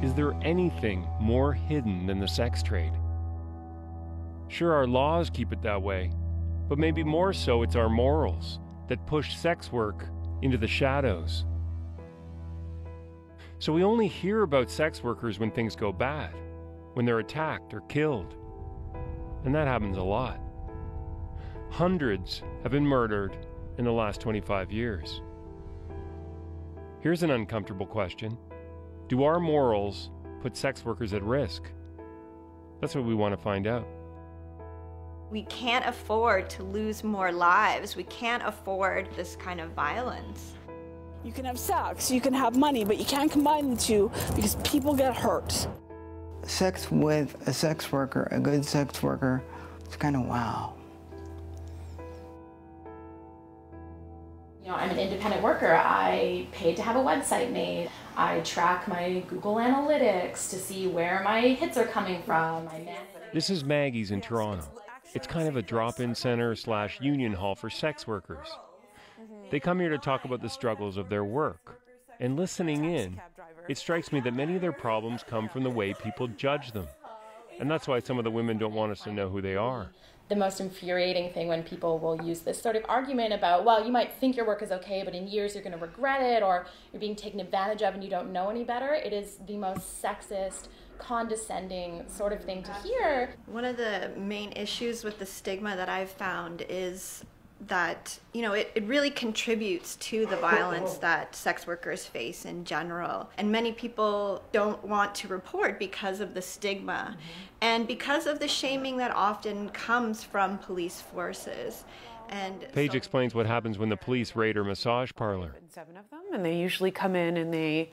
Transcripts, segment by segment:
Is there anything more hidden than the sex trade? Sure, our laws keep it that way, but maybe more so it's our morals that push sex work into the shadows. So we only hear about sex workers when things go bad, when they're attacked or killed. And that happens a lot. Hundreds have been murdered in the last 25 years. Here's an uncomfortable question. Do our morals put sex workers at risk? That's what we want to find out. We can't afford to lose more lives. We can't afford this kind of violence. You can have sex, you can have money, but you can't combine the two because people get hurt. Sex with a sex worker, a good sex worker, it's kind of wow. You know, I'm an independent worker. I paid to have a website made. I track my Google Analytics to see where my hits are coming from. This is Maggie's in Toronto. It's kind of a drop-in center / union hall for sex workers. They come here to talk about the struggles of their work. And listening in, it strikes me that many of their problems come from the way people judge them. And that's why some of the women don't want us to know who they are. The most infuriating thing when people will use this sort of argument about, well, you might think your work is okay, but in years you're going to regret it, or you're being taken advantage of and you don't know any better. It is the most sexist, condescending sort of thing to hear. One of the main issues with the stigma that I've found is that, you know, it really contributes to the violence that sex workers face in general. And many people don't want to report because of the stigma and because of the shaming that often comes from police forces. And Paige explains what happens when the police raid her massage parlor. 7 of them, and they usually come in and they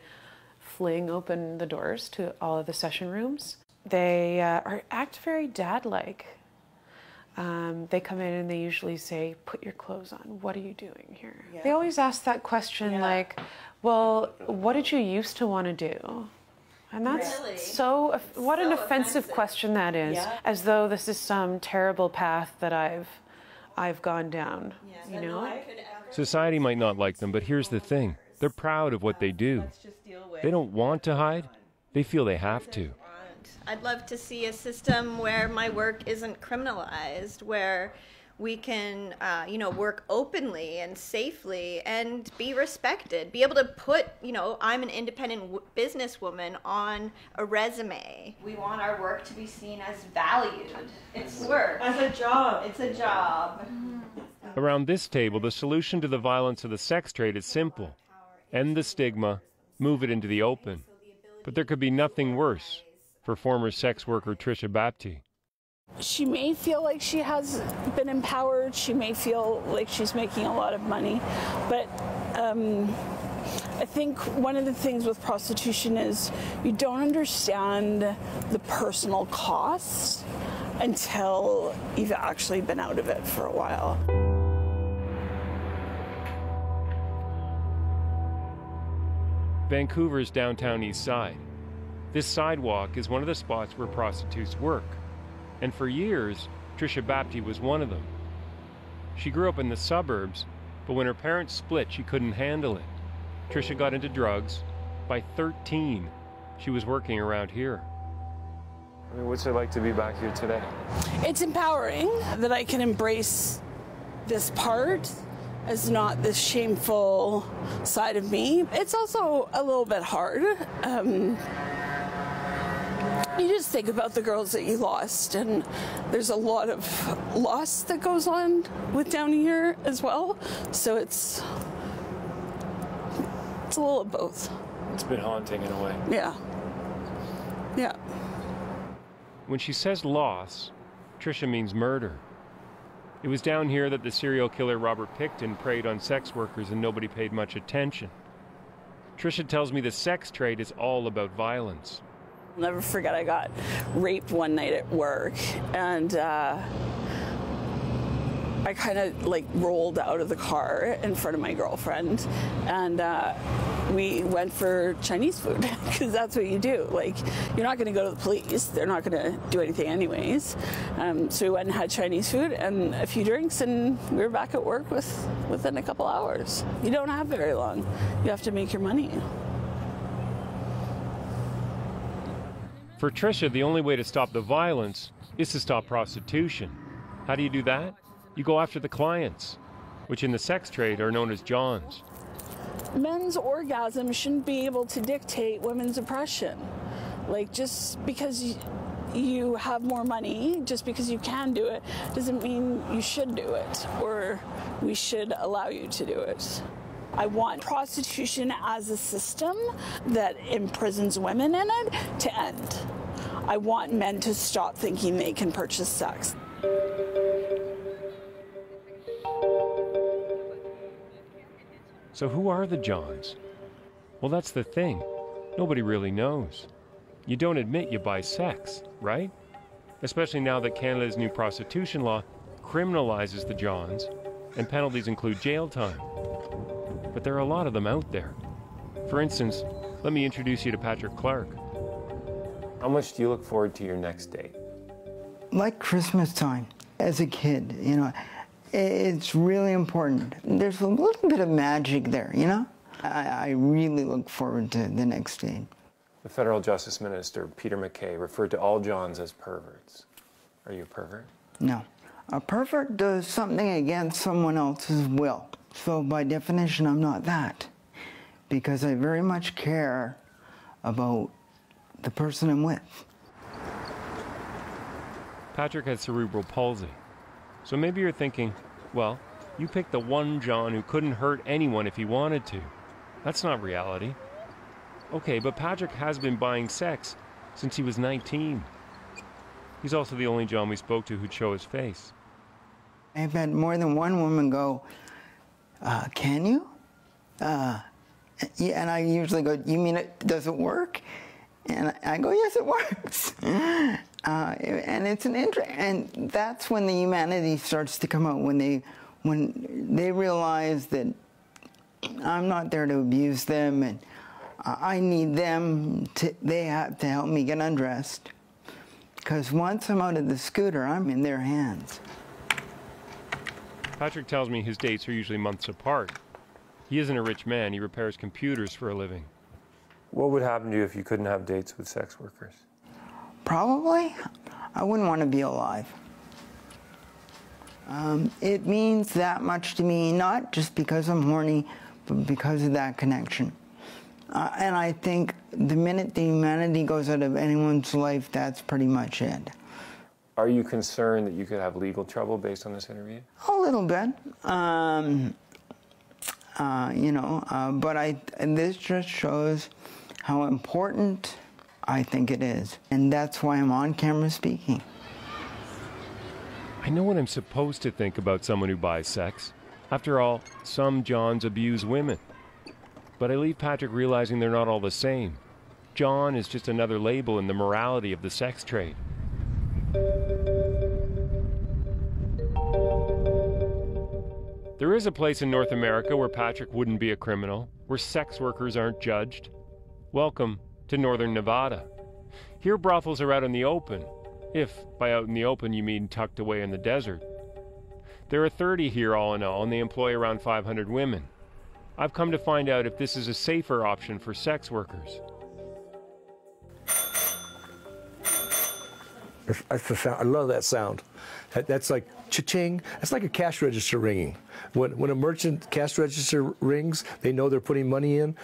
fling open the doors to all of the session rooms. They act very dad-like. They come in and they usually say, put your clothes on. What are you doing here? Yeah. They always ask that question like, well, what did you used to want to do? And that's what an offensive question that is, as though this is some terrible path that I've gone down, you know? Society might not like them, but here's the thing. They're proud of what they do. They don't want to hide. They feel they have to. I'd love to see a system where my work isn't criminalized, where we can, work openly and safely and be respected, be able to put, I'm an independent businesswoman on a resume. We want our work to be seen as valued. It's work. As a job. It's a job. Around this table, the solution to the violence of the sex trade is simple. End the stigma, move it into the open. But there could be nothing worse for former sex worker Trisha Bapti. She may feel like she has been empowered. She may feel like she's making a lot of money. But I think one of the things with prostitution is you don't understand the personal costs until you've actually been out of it for a while. Vancouver's downtown east side. This sidewalk is one of the spots where prostitutes work. And for years, Trisha Bapti was one of them. She grew up in the suburbs, but when her parents split, she couldn't handle it. Trisha got into drugs. By 13, she was working around here. I mean, what's it like to be back here today? It's empowering that I can embrace this part as not this shameful side of me. It's also a little bit hard. You just think about the girls that you lost, and there's a lot of loss that goes on with down here as well. So it's a little of both. It's been haunting in a way. Yeah. Yeah. When she says loss, Trisha means murder. It was down here that the serial killer Robert Pickton preyed on sex workers and nobody paid much attention. Trisha tells me the sex trade is all about violence. I'll never forget I got raped one night at work, and I kind of rolled out of the car in front of my girlfriend, and we went for Chinese food because that's what you do. You're not going to go to the police. They're not going to do anything anyways. So we went and had Chinese food and a few drinks, and we were back at work within a couple hours. You don't have very long. You have to make your money. For Tricia, the only way to stop the violence is to stop prostitution. How do you do that? You go after the clients, which in the sex trade are known as Johns. Men's orgasm shouldn't be able to dictate women's oppression. Like, just because you have more money, just because you can do it, doesn't mean you should do it, or we should allow you to do it. I want prostitution as a system that imprisons women in it to end. I want men to stop thinking they can purchase sex. So who are the Johns? Well, that's the thing. Nobody really knows. You don't admit you buy sex, right? Especially now that Canada's new prostitution law criminalizes the Johns, and penalties include jail time. But there are a lot of them out there. For instance, let me introduce you to Patrick Clark. How much do you look forward to your next date? Like Christmas time, as a kid, you know, it's really important. There's a little bit of magic there, you know? I really look forward to the next date. The Federal Justice Minister, Peter MacKay, referred to all Johns as perverts. Are you a pervert? No. A pervert does something against someone else's will. So by definition, I'm not that. Because I very much care about the person I'm with. Patrick has cerebral palsy. So maybe you're thinking, well, you picked the one John who couldn't hurt anyone if he wanted to. That's not reality. Okay, but Patrick has been buying sex since he was 19. He's also the only John we spoke to who'd show his face. I've had more than one woman go, can you? Yeah, and I usually go, you mean does it work? And I go, yes, it works. And it's and that's when the humanity starts to come out, when they realize that I'm not there to abuse them, and I need them they have to help me get undressed. Because once I'm out of the scooter, I'm in their hands. Patrick tells me his dates are usually months apart. He isn't a rich man. He repairs computers for a living. What would happen to you if you couldn't have dates with sex workers? Probably, I wouldn't want to be alive. It means that much to me, not just because I'm horny, but because of that connection. And I think the minute the humanity goes out of anyone's life, that's pretty much it. Are you concerned that you could have legal trouble based on this interview? A little bit. You know, but this just shows how important I think it is. And that's why I'm on camera speaking. I know what I'm supposed to think about someone who buys sex. After all, some Johns abuse women. But I leave Patrick realizing they're not all the same. John is just another label in the morality of the sex trade. There is a place in North America where Patrick wouldn't be a criminal, where sex workers aren't judged. Welcome to Northern Nevada. Here brothels are out in the open, if by out in the open you mean tucked away in the desert. There are 30 here all in all, and they employ around 500 women. I've come to find out if this is a safer option for sex workers. That's the sound. I love that sound. That's like cha-ching. It's like a cash register ringing. When a merchant cash register rings, they know they're putting money in.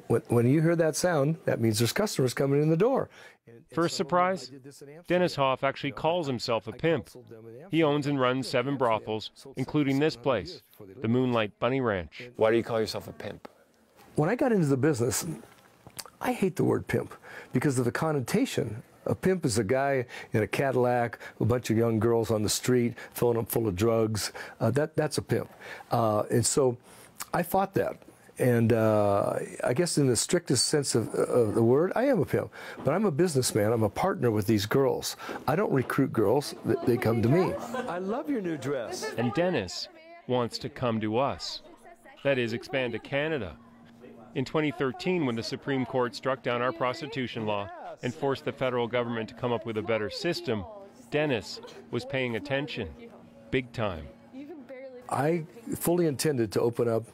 When you hear that sound, that means there's customers coming in the door. First surprise, Dennis Hoff actually calls himself a pimp. He owns and runs 7 brothels, including this place, the Moonlight Bunny Ranch. Why do you call yourself a pimp? When I got into the business, I hate the word pimp because of the connotation. A pimp is a guy in a Cadillac, a bunch of young girls on the street, filling them full of drugs. That's a pimp. And so I fought that. And I guess in the strictest sense of the word, I am a pimp. But I'm a businessman. I'm a partner with these girls. I don't recruit girls. They come to me. I love your new dress. And Dennis wants to come to us. That is, expand to Canada. In 2013, when the Supreme Court struck down our prostitution law and forced the federal government to come up with a better system, Dennis was paying attention, big time. I fully intended to open up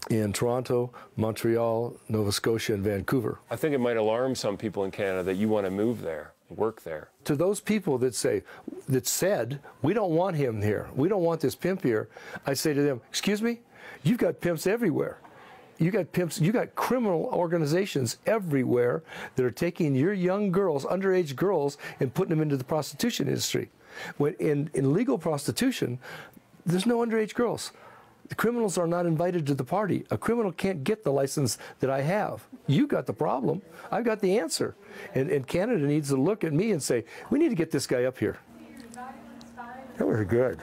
in Toronto, Montreal, Nova Scotia, and Vancouver. I think it might alarm some people in Canada that you want to move there, work there. To those people that said, we don't want him here, we don't want this pimp here, I say to them, excuse me, you've got pimps everywhere. You got pimps, you got criminal organizations everywhere that are taking your young girls, underage girls, and putting them into the prostitution industry. When in legal prostitution, there's no underage girls. The criminals are not invited to the party. A criminal can't get the license that I have. You got the problem. I've got the answer. And Canada needs to look at me and say, we need to get this guy up here. That was good.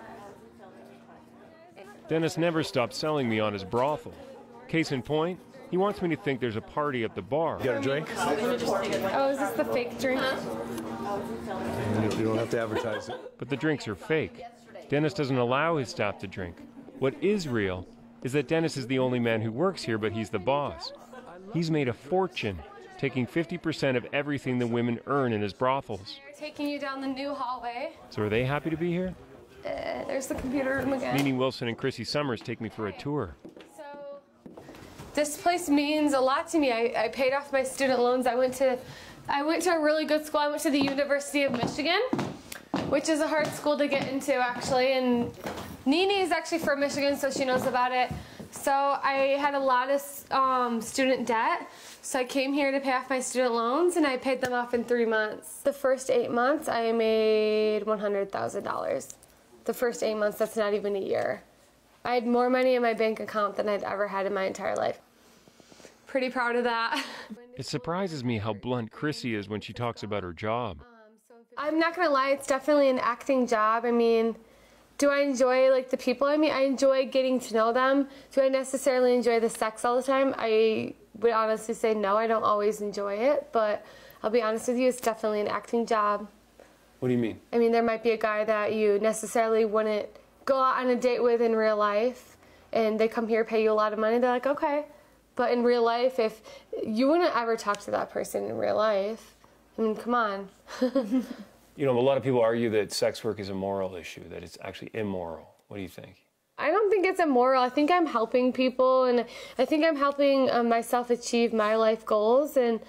Dennis never stopped selling me on his brothel. Case in point, he wants me to think there's a party at the bar. You got a drink? Oh, is this the fake drink? You don't have to advertise it. But the drinks are fake. Dennis doesn't allow his staff to drink. What is real is that Dennis is the only man who works here, but he's the boss. He's made a fortune, taking 50% of everything the women earn in his brothels. Taking you down the new hallway. So are they happy to be here? There's the computer room again. Nene Wilson and Chrissy Summers take me for a tour. So, this place means a lot to me. I paid off my student loans. I went to a really good school. I went to the University of Michigan, which is a hard school to get into, actually. And Nene is actually from Michigan, so she knows about it. So I had a lot of student debt. So I came here to pay off my student loans, and I paid them off in 3 months. The first 8 months, I made $100,000. The first 8 months, that's not even a year. I had more money in my bank account than I'd ever had in my entire life. Pretty proud of that. It surprises me how blunt Chrissy is when she talks about her job. I'm not gonna lie, it's definitely an acting job. I mean, do I enjoy like the people I meet? I enjoy getting to know them. Do I necessarily enjoy the sex all the time? I would honestly say no, I don't always enjoy it, but I'll be honest with you, it's definitely an acting job. What do you mean? I mean, there might be a guy that you necessarily wouldn't go out on a date with in real life, and they come here, pay you a lot of money, they're like, okay. But in real life, if you wouldn't ever talk to that person in real life, I mean, come on. You know, a lot of people argue that sex work is a moral issue, that it's actually immoral. What do you think? I don't think it's immoral. I think I'm helping people, and I think I'm helping myself achieve my life goals. And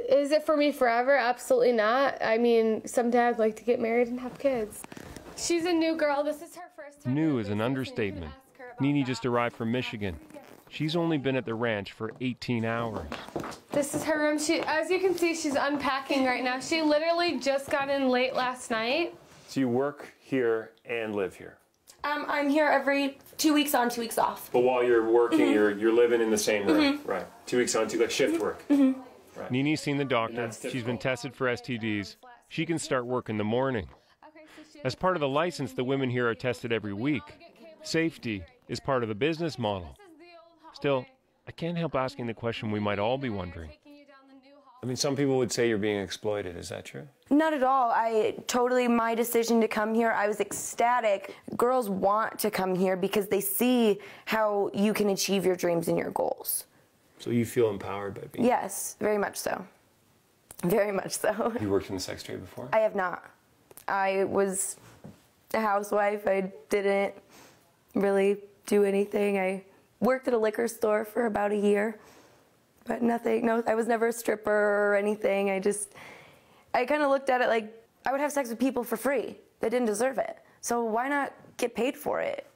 is it for me forever? Absolutely not. I mean, someday I'd like to get married and have kids. She's a new girl. This is her first time. New is an understatement. Nene just arrived from Michigan. She's only been at the ranch for 18 hours. This is her room. As you can see, she's unpacking right now. She literally just got in late last night. So you work here and live here? I'm here every 2 weeks on, 2 weeks off. But while you're working, you're living in the same room, right? 2 weeks on, like shift work. Right. Nene's seen the doctor. She's been tested for STDs. She can start work in the morning. As part of the license, the women here are tested every week. Safety is part of the business model. Still, I can't help asking the question we might all be wondering. I mean, some people would say you're being exploited. Is that true? Not at all. My decision to come here, I was ecstatic. Girls want to come here because they see how you can achieve your dreams and your goals. So you feel empowered by being here? Yes, very much so. Very much so. Have you worked in the sex trade before? I have not. I was a housewife. I didn't really do anything. I worked at a liquor store for about a year, but nothing. No, I was never a stripper or anything. I kind of looked at it like I would have sex with people for free that didn't deserve it. So why not get paid for it?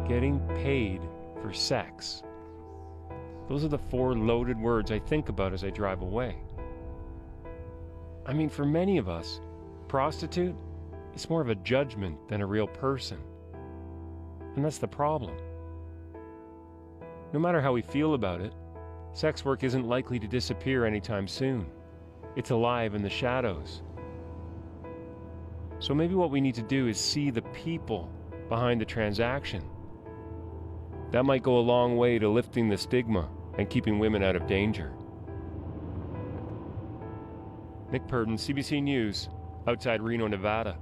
Getting paid for sex. Those are the 4 loaded words I think about as I drive away. I mean, for many of us, prostitute is more of a judgment than a real person. And that's the problem. No matter how we feel about it, sex work isn't likely to disappear anytime soon. It's alive in the shadows. So maybe what we need to do is see the people behind the transaction. That might go a long way to lifting the stigma and keeping women out of danger. Nick Purdon, CBC News, outside Reno, Nevada.